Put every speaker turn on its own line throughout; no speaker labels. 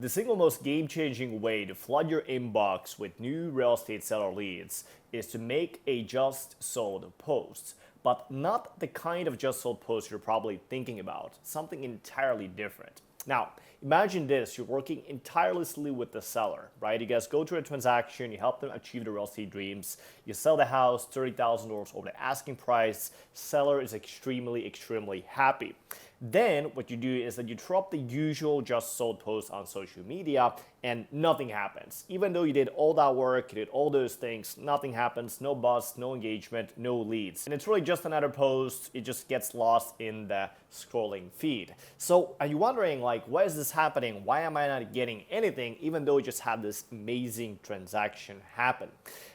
The single most game-changing way to flood your inbox with new real estate seller leads is to make a just sold post, but not the kind of just sold post you're probably thinking about, something entirely different. Now, imagine this, you're working tirelessly with the seller, right? You guys go through a transaction, you help them achieve their real estate dreams, you sell the house, $30,000 over the asking price, seller is extremely happy. Then what you do is that you throw up the usual just sold post on social media and nothing happens. Even though you did all that work, you did all those things, nothing happens, no buzz, no engagement, no leads. And it's really just another post, it just gets lost in the scrolling feed. So are you wondering, like, why is this happening? Why am I not getting anything even though you just had this amazing transaction happen?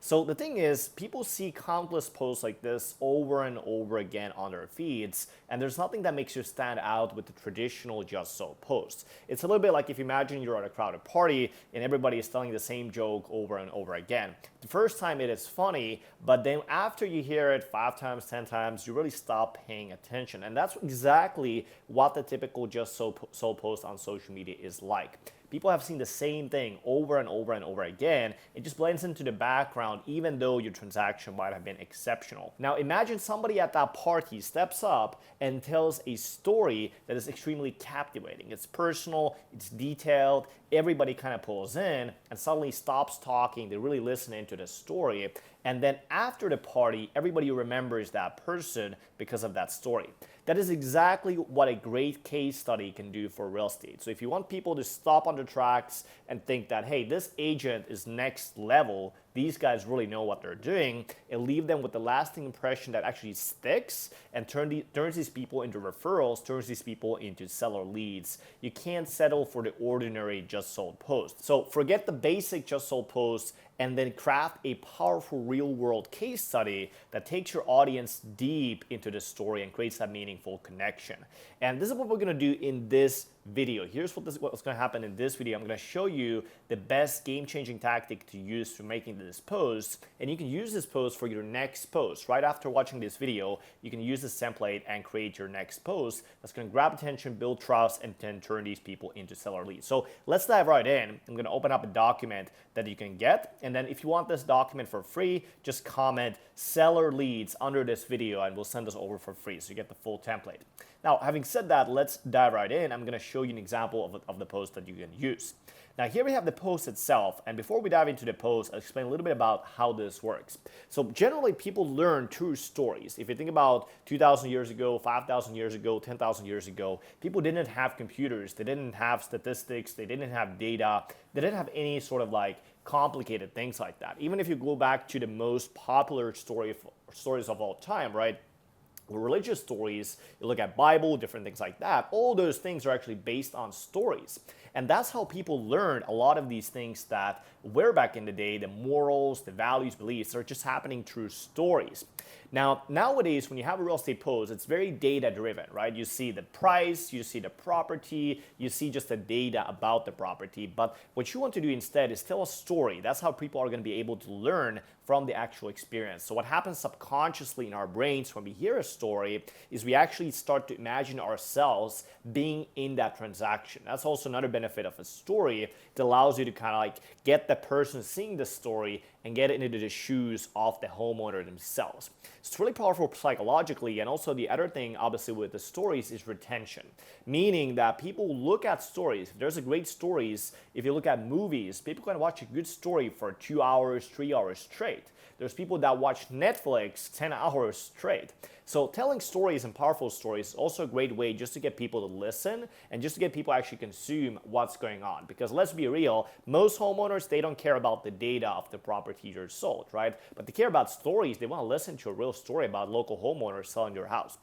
So the thing is, people see countless posts like this over and over again on their feeds, and there's nothing that makes you stand out with the traditional just sold posts. It's a little bit like if you imagine you're at a crowded party and everybody is telling the same joke over and over again. The first time it is funny, but then after you hear it 5 times, 10 times, you really stop paying attention. And that's exactly what the typical just sold post on social media is like. People have seen the same thing over and over and over again. It just blends into the background even though your transaction might have been exceptional. Now imagine somebody at that party steps up and tells a story that is extremely captivating. It's personal, it's detailed, everybody kind of pulls in and suddenly stops talking, they really listen into the story. And then after the party, everybody remembers that person because of that story. That is exactly what a great case study can do for real estate. So if you want people to stop on their tracks and think that, hey, this agent is next level, these guys really know what they're doing, and leave them with the lasting impression that actually sticks and turns these people into referrals, turns these people into seller leads. You can't settle for the ordinary just sold post. So forget the basic just sold post and then craft a powerful real world case study that takes your audience deep into the story and creates that meaningful connection. And this is what we're gonna do in this video. Here's what's going to happen in this video. I'm going to show you the best game-changing tactic to use for making this post, and you can use this post for your next post. Right after watching this video, you can use this template and create your next post that's going to grab attention, build trust, and then turn these people into seller leads. So let's dive right in. I'm going to open up a document that you can get, and then if you want this document for free, just comment seller leads under this video and we'll send this over for free so you get the full template. Now, having said that, let's dive right in. I'm going to show you an example of the post that you can use. Now, here we have the post itself, and before we dive into the post, I'll explain a little bit about how this works. So generally, people learn through stories. If you think about 2,000 years ago, 5,000 years ago, 10,000 years ago, people didn't have computers, they didn't have statistics, they didn't have data, they didn't have any sort of like complicated things like that. Even if you go back to the most popular stories of all time, right? Religious stories, you look at Bible, different things like that, all those things are actually based on stories. And that's how people learn a lot of these things that were back in the day, the morals, the values, beliefs, are just happening through stories. Now, nowadays, when you have a real estate post, it's very data driven, right? You see the price, you see the property, you see just the data about the property. But what you want to do instead is tell a story. That's how people are going to be able to learn from the actual experience. So what happens subconsciously in our brains when we hear a story is we actually start to imagine ourselves being in that transaction. That's also another benefit of a story. It allows you to kind of like get the person seeing the story and get into the shoes of the homeowner themselves. It's really powerful psychologically, and also the other thing obviously with the stories is retention, meaning that people look at stories. If there's a great stories, if you look at movies, people can watch a good story for 2 hours, 3 hours straight. There's people that watch Netflix 10 hours straight. So telling stories and powerful stories is also a great way just to get people to listen and just to get people actually consume what's going on. Because let's be real, most homeowners, they don't care about the data of the property you're sold, right? But they care about stories. They want to listen to a real story about local homeowners selling their house.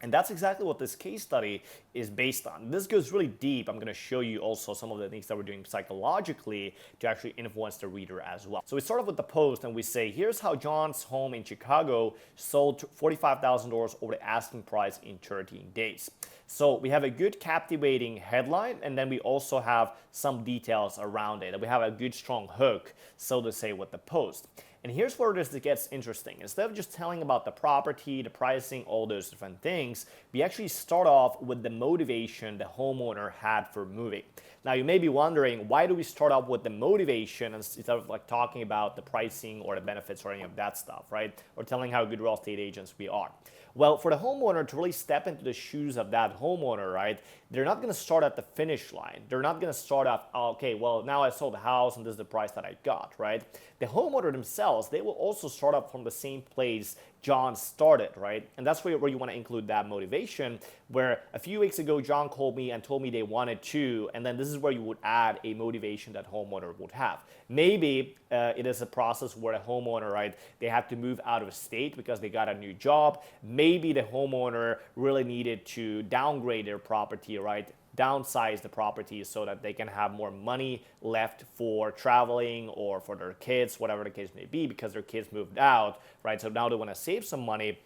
And that's exactly what this case study is based on. This goes really deep. I'm going to show you also some of the things that we're doing psychologically to actually influence the reader as well. So we start off with the post and we say, here's how John's home in Chicago sold $45,000 over the asking price in 13 days. So we have a good captivating headline, and then we also have some details around it. And we have a good strong hook, so to say, with the post. And here's where this gets interesting. Instead of just telling about the property, the pricing, all those different things, we actually start off with the motivation the homeowner had for moving. Now you may be wondering, why do we start off with the motivation instead of like talking about the pricing or the benefits or any of that stuff, right? Or telling how good real estate agents we are. Well, for the homeowner to really step into the shoes of that homeowner, right, they're not going to start at the finish line. They're not going to start off, oh, okay, well, now I sold the house and this is the price that I got, right? The homeowner themselves, they will also start up from the same place John started, right? And that's where you want to include that motivation, where a few weeks ago, John called me and told me they wanted to, and then this is where you would add a motivation that homeowner would have. Maybe it is a process where a homeowner, right, they have to move out of state because they got a new job. Maybe the homeowner really needed to downgrade their property, right? Downsize the property so that they can have more money left for traveling or for their kids, whatever the case may be, because their kids moved out, right? So now they want to save some money.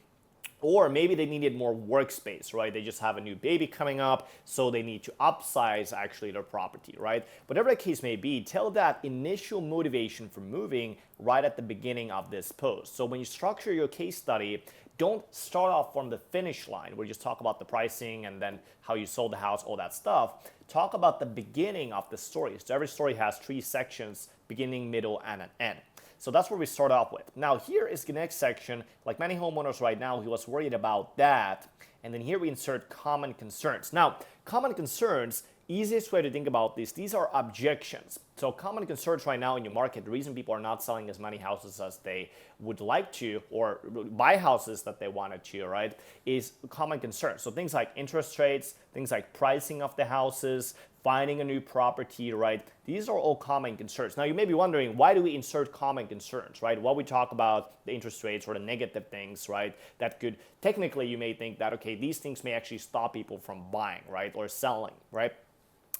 Or maybe they needed more workspace, right? They just have a new baby coming up, so they need to upsize actually their property, right? Whatever the case may be, tell that initial motivation for moving right at the beginning of this post. So when you structure your case study, don't start off from the finish line where you just talk about the pricing and then how you sold the house, all that stuff. Talk about the beginning of the story. So every story has 3 sections, beginning, middle, and an end. So that's where we start off with. Now here is the next section. Like many homeowners right now, he was worried about that. And then here we insert common concerns. Now, common concerns, easiest way to think about these are objections. So common concerns right now in your market, the reason people are not selling as many houses as they would like to, or buy houses that they wanted to, right, is common concerns. So things like interest rates, things like pricing of the houses, finding a new property, right? These are all common concerns. Now you may be wondering, why do we insert common concerns, right? While we talk about the interest rates or the negative things, right, that could, technically you may think that, okay, these things may actually stop people from buying, right, or selling, right?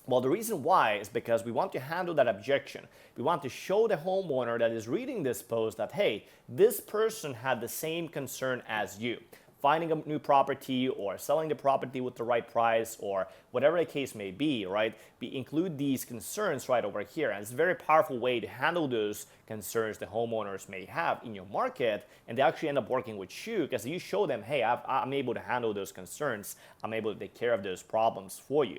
Well, the reason why is because we want to handle that objection. We want to show the homeowner that is reading this post that, hey, this person had the same concern as you. Finding a new property or selling the property with the right price or whatever the case may be, right? We include these concerns right over here. And it's a very powerful way to handle those concerns the homeowners may have in your market. And they actually end up working with you because you show them, hey, I'm able to handle those concerns. I'm able to take care of those problems for you.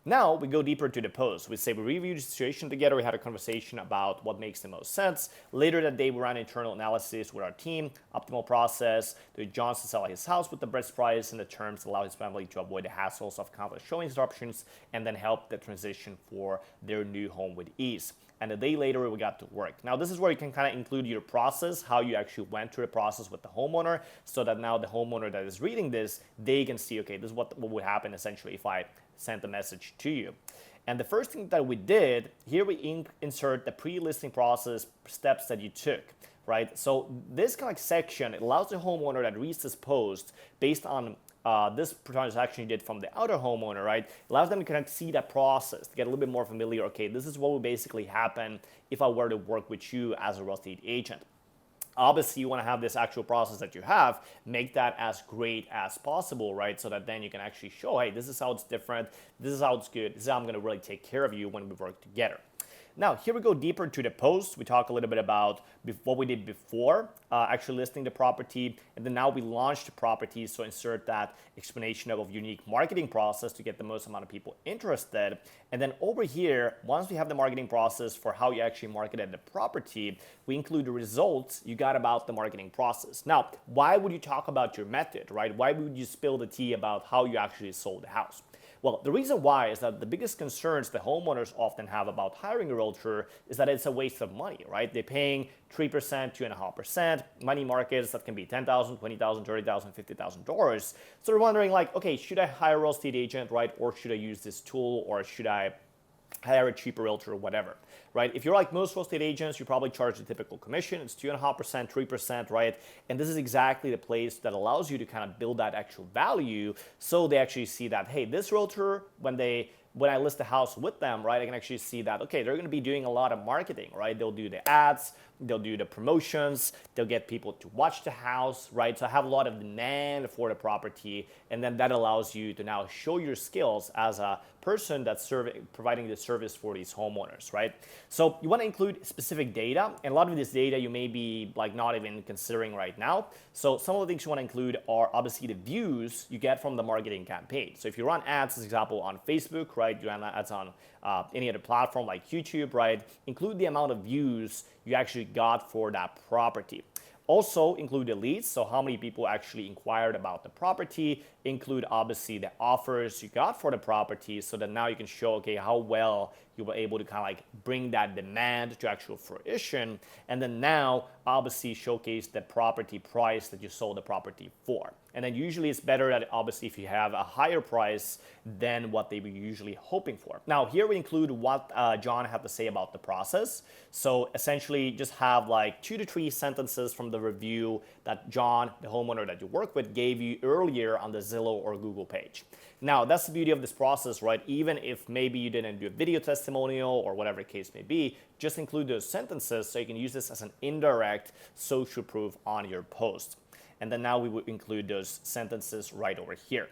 Now we go deeper to the post. We say we reviewed the situation together. We had a conversation about what makes the most sense. Later that day, we ran internal analysis with our team, optimal process, to John to sell his house with the best price and the terms to allow his family to avoid the hassles of countless showing interruptions and then help the transition for their new home with ease. And a day later, we got to work. Now, this is where you can kind of include your process, how you actually went through the process with the homeowner, so that now the homeowner that is reading this, they can see, okay, this is what would happen essentially if I sent a message to you. And the first thing that we did, here we insert the pre-listing process steps that you took, right? So this kind of section, it allows the homeowner that reads this post based on this transaction you did from the other homeowner, right? Allows them to kind of see that process, to get a little bit more familiar. Okay, this is what would basically happen if I were to work with you as a real estate agent. Obviously, you want to have this actual process that you have, make that as great as possible, right? So that then you can actually show, hey, this is how it's different, this is how it's good, this is how I'm going to really take care of you when we work together. Now, here we go deeper into the post. We talk a little bit about what we did before actually listing the property, and then now we launched the property, so insert that explanation of a unique marketing process to get the most amount of people interested. And then over here, once we have the marketing process for how you actually marketed the property, we include the results you got about the marketing process. Now, why would you talk about your method, right? Why would you spill the tea about how you actually sold the house? Well, the reason why is that the biggest concerns the homeowners often have about hiring a realtor is that it's a waste of money, right? They're paying 3%, 2.5%, money markets that can be $10,000, $20,000, $30,000, $50,000. So they're wondering like, okay, should I hire a real estate agent, right? Or should I use this tool, or should I hire a cheaper realtor or whatever, right? If you're like most real estate agents, you probably charge the typical commission. It's 2.5%, 3%, right? And this is exactly the place that allows you to kind of build that actual value, so they actually see that, hey, this realtor, when I list the house with them, right, I can actually see that, okay, they're going to be doing a lot of marketing, right? They'll do the ads, they'll do the promotions, they'll get people to watch the house, right? So I have a lot of demand for the property, and then that allows you to now show your skills as a person that's providing the service for these homeowners, right? So you want to include specific data, and a lot of this data you may be like not even considering right now. So some of the things you want to include are obviously the views you get from the marketing campaign. So if you run ads, as example, on Facebook, right, you run ads on any other platform like YouTube, right, include the amount of views you actually got for that property. Also include the leads, so how many people actually inquired about the property. Include obviously the offers you got for the property, so that now you can show, okay, how well you were able to kind of like bring that demand to actual fruition. And then now obviously showcase the property price that you sold the property for. And then usually it's better that obviously if you have a higher price than what they were usually hoping for. Now here we include what John had to say about the process. So essentially just have like 2 to 3 sentences from the review that John, the homeowner that you work with, gave you earlier on the Zillow or Google page. Now that's the beauty of this process, right? Even if maybe you didn't do a video testimonial or whatever the case may be, just include those sentences so you can use this as an indirect social proof on your post. And then now we would include those sentences right over here.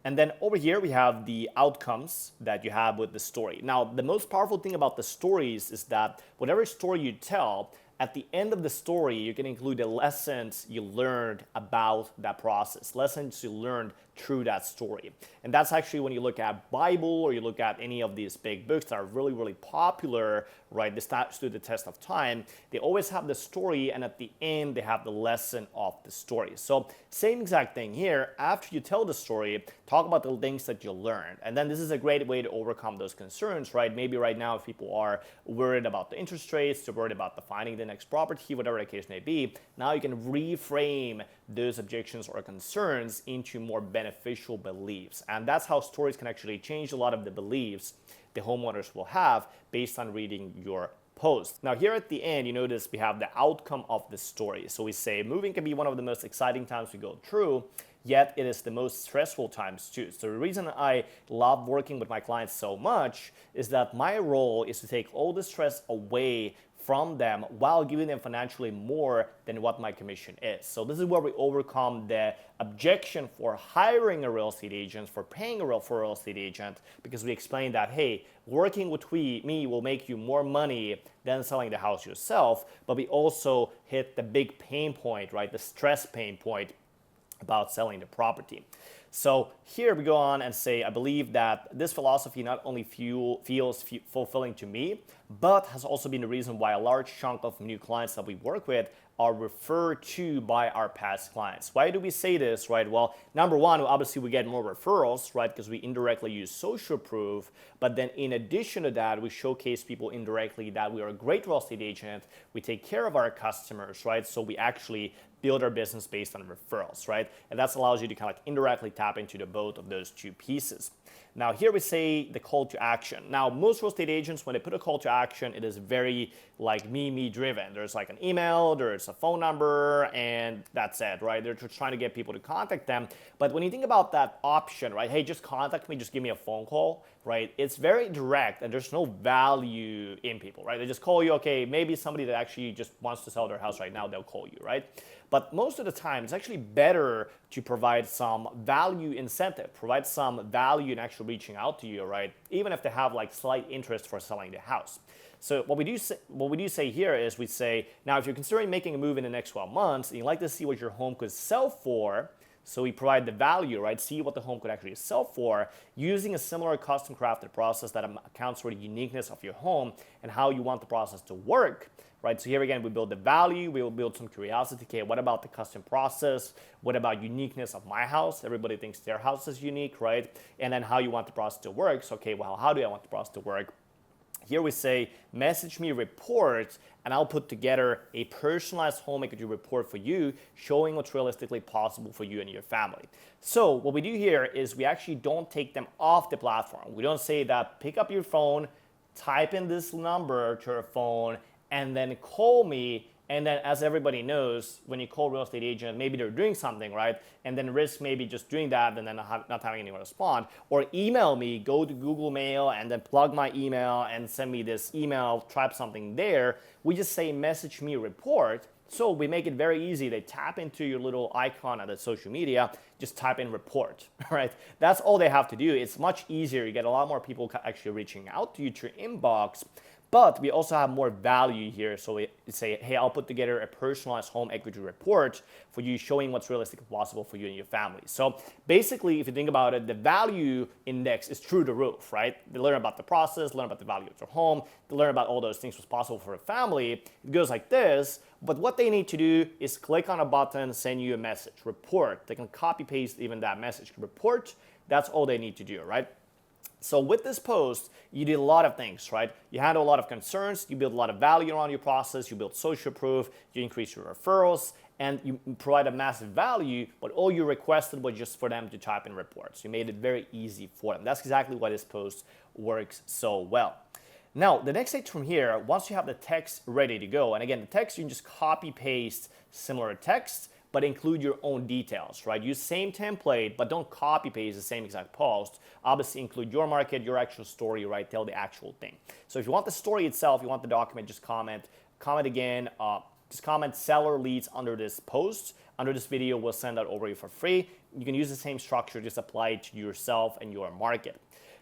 And then over here, we have the outcomes that you have with the story. Now, the most powerful thing about the stories is that whatever story you tell, at the end of the story, you can include the lessons you learned about that process, lessons you learned through that story. And that's actually when you look at Bible or you look at any of these big books that are really, really popular, right, they stood the test of time, they always have the story, and at the end, they have the lesson of the story. So same exact thing here. After you tell the story, talk about the things that you learned. And then this is a great way to overcome those concerns, right? Maybe right now if people are worried about the interest rates, they're worried about finding the next property, whatever the case may be, now you can reframe those objections or concerns into more beneficial beliefs. And that's how stories can actually change a lot of the beliefs the homeowners will have based on reading your post. Now here at the end, you notice we have the outcome of the story. So we say moving can be one of the most exciting times we go through, yet it is the most stressful times too. So the reason I love working with my clients so much is that my role is to take all the stress away from them while giving them financially more than what my commission is. So this is where we overcome the objection for hiring a real estate agent, for paying for a real estate agent, because we explain that, hey, working with me will make you more money than selling the house yourself, but we also hit the big pain point, right? The stress pain point about selling the property. So here we go on and say, I believe that this philosophy not only feels fulfilling to me, but has also been the reason why a large chunk of new clients that we work with are referred to by our past clients. Why do we say this, right? Well, number one, obviously we get more referrals, right? Because we indirectly use social proof. But then in addition to that, we showcase people indirectly that we are a great real estate agent. We take care of our customers, right? So we actually build our business based on referrals, right? And that allows you to kind of like indirectly tap into the both of those two pieces. Now here we say the call to action. Now most real estate agents, when they put a call to action, it is very like me driven. There's like an email, there's a phone number, and that's it, right? They're just trying to get people to contact them. But when you think about that option, right? Hey, just contact me, just give me a phone call, right? It's very direct and there's no value in people, right? They just call you, okay, maybe somebody that actually just wants to sell their house right now, they'll call you, right? But most of the time, it's actually better to provide some value incentive, provide some value in actually reaching out to you, right? Even if they have like slight interest for selling the house. So what we do say here is we say, now if you're considering making a move in the next 12 months, and you'd like to see what your home could sell for, so we provide the value, right? See what the home could actually sell for using a similar custom crafted process that accounts for the uniqueness of your home and how you want the process to work, right? So here again, we build the value, we will build some curiosity. Okay, what about the custom process? What about uniqueness of my house? Everybody thinks their house is unique, right? And then how you want the process to work. So, okay, well, how do I want the process to work? Here we say, message me reports, and I'll put together a personalized home equity report for you, showing what's realistically possible for you and your family. So what we do here is we actually don't take them off the platform. We don't say that pick up your phone, type in this number to your phone, and then call me. And then as everybody knows, when you call a real estate agent, maybe they're doing something, right? And then risk maybe just doing that and then not having anyone respond. Or email me, go to Google Mail and then plug my email and send me this email, type something there. We just say message me report. So we make it very easy. They tap into your little icon at the social media, just type in report, right? That's all they have to do. It's much easier. You get a lot more people actually reaching out to you to your inbox. But we also have more value here. So we say, hey, I'll put together a personalized home equity report for you, showing what's realistically possible for you and your family. So basically, if you think about it, the value index is through the roof, right? They learn about the process, learn about the value of their home, they learn about all those things what's possible for a family. It goes like this. But what they need to do is click on a button, send you a message, report. They can copy paste even that message, report. That's all they need to do, right? So with this post, you did a lot of things, right? You handle a lot of concerns, you build a lot of value around your process, you build social proof, you increase your referrals, and you provide a massive value, but all you requested was just for them to type in reports. You made it very easy for them. That's exactly why this post works so well. Now, the next stage from here, once you have the text ready to go, and again, the text, you can just copy paste similar text, but include your own details, right? Use same template, but don't copy paste the same exact post. Obviously include your market, your actual story, right? Tell the actual thing. So if you want the story itself, you want the document, just comment again, just comment seller leads under this post. Under this video, we'll send that over you for free. You can use the same structure, just apply it to yourself and your market.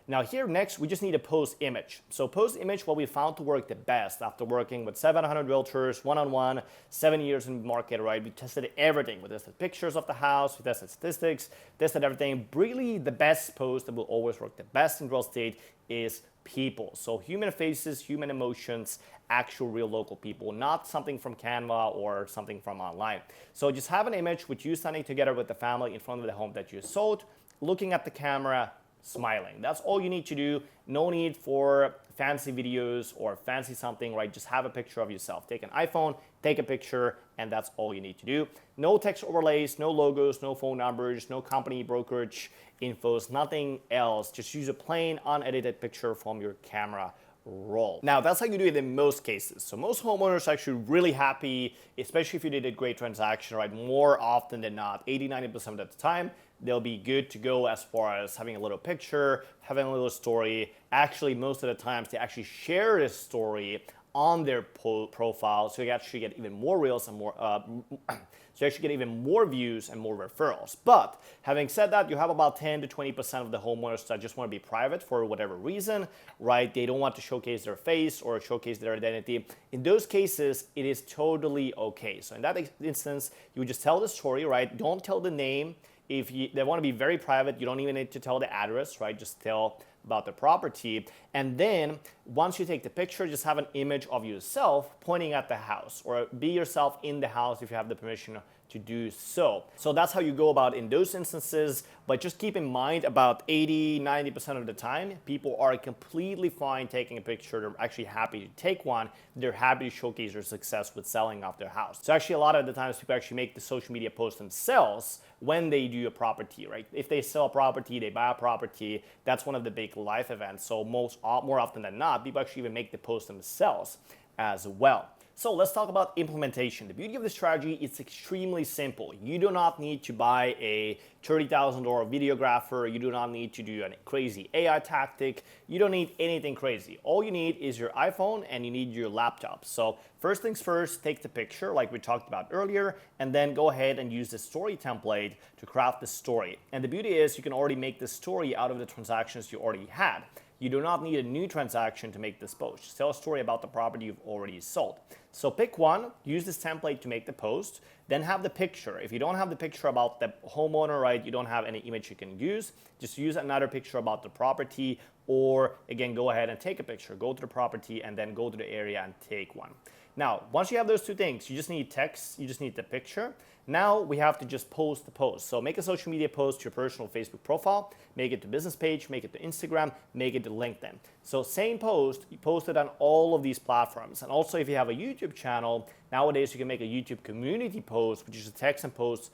Now here next, we just need a post image. So post image, what we found to work the best after working with 700 realtors, one-on-one, 7 years in the market, right? We tested everything. We tested pictures of the house, we tested statistics, tested everything. Really the best post that will always work the best in real estate is people. So human faces, human emotions, actual real local people, not something from Canva or something from online. So just have an image with you standing together with the family in front of the home that you sold, looking at the camera, smiling. That's all you need to do. No need for fancy videos or fancy something, right? Just have a picture of yourself. Take an iPhone, take a picture, and that's all you need to do. No text overlays, no logos, no phone numbers, no company brokerage infos, nothing else. Just use a plain, unedited picture from your camera roll. Now, that's how you do it in most cases. So most homeowners are actually really happy, especially if you did a great transaction, right? More often than not, 80-90% of the time, they'll be good to go as far as having a little picture, having a little story. Actually, most of the times, they actually share this story on their profile, so you actually get even more reels and more so you actually get even more views and more referrals. But having said that, you have about 10 to 20% of the homeowners that just want to be private for whatever reason, right? They don't want to showcase their face or showcase their identity. In those cases, it is totally okay. So in that instance, you just tell the story, right? Don't tell the name. If they want to be very private, you don't even need to tell the address, right? Just tell about the property. And then once you take the picture, just have an image of yourself pointing at the house, or be yourself in the house if you have the permission to do so. So that's how you go about in those instances. But just keep in mind, about 80-90% of the time, people are completely fine taking a picture. They're actually happy to take one. They're happy to showcase their success with selling off their house. So actually, a lot of the times, people actually make the social media post themselves when they do a property, right? If they sell a property, they buy a property, that's one of the big life events. So more often than not, people actually even make the post themselves as well. So let's talk about implementation. The beauty of this strategy is extremely simple. You do not need to buy a $30,000 videographer. You do not need to do a crazy AI tactic. You don't need anything crazy. All you need is your iPhone and you need your laptop. So first things first, take the picture like we talked about earlier, and then go ahead and use the story template to craft the story. And the beauty is you can already make the story out of the transactions you already had. You do not need a new transaction to make this post. Just tell a story about the property you've already sold. So pick one, use this template to make the post, then have the picture. If you don't have the picture about the homeowner, right, you don't have any image you can use, just use another picture about the property, or again, go ahead and take a picture. Go to the property and then go to the area and take one. Now, once you have those two things, you just need text, you just need the picture. Now we have to just post the post. So make a social media post to your personal Facebook profile, make it to business page, make it to Instagram, make it to LinkedIn. So same post, you post it on all of these platforms. And also if you have a YouTube channel, nowadays you can make a YouTube community post, which is a text and post,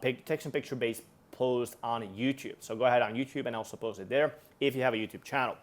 text and picture based post on YouTube. So go ahead on YouTube and also post it there if you have a YouTube channel.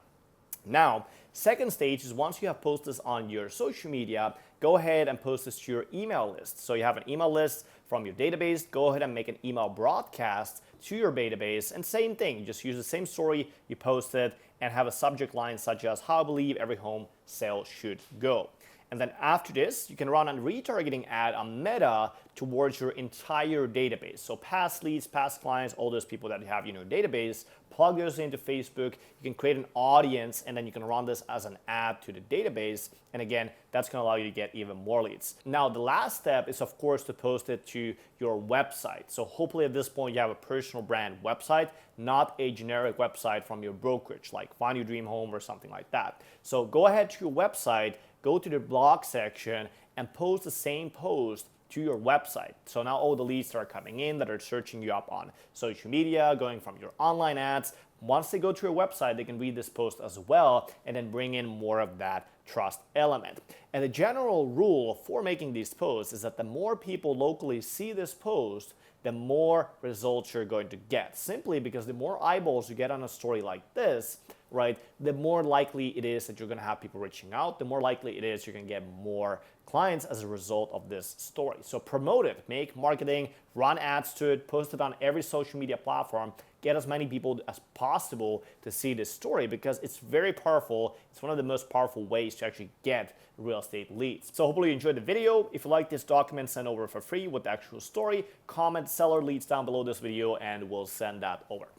Now, second stage is once you have posted this on your social media, go ahead and post this to your email list. So you have an email list from your database, go ahead and make an email broadcast to your database, and same thing, you just use the same story you posted and have a subject line such as how I believe every home sale should go. And then after this, you can run a retargeting ad on Meta towards your entire database. So past leads, past clients, all those people that you have in your database, plug those into Facebook. You can create an audience, and then you can run this as an ad to the database. And again, that's going to allow you to get even more leads. Now, the last step is, of course, to post it to your website. So hopefully at this point, you have a personal brand website, not a generic website from your brokerage, like Find Your Dream Home or something like that. So go ahead to your website, go to the blog section, and post the same post to your website. So now all the leads that are coming in that are searching you up on social media, going from your online ads, once they go to your website, they can read this post as well and then bring in more of that trust element. And the general rule for making these posts is that the more people locally see this post, the more results you're going to get. Simply because the more eyeballs you get on a story like this, right, the more likely it is that you're going to have people reaching out, the more likely it is you're going to get more clients as a result of this story. So promote it, make marketing, run ads to it, post it on every social media platform, get as many people as possible to see this story because it's very powerful. It's one of the most powerful ways to actually get real estate leads. So hopefully you enjoyed the video. If you like this document, send over for free with the actual story. Comment seller leads down below this video and we'll send that over.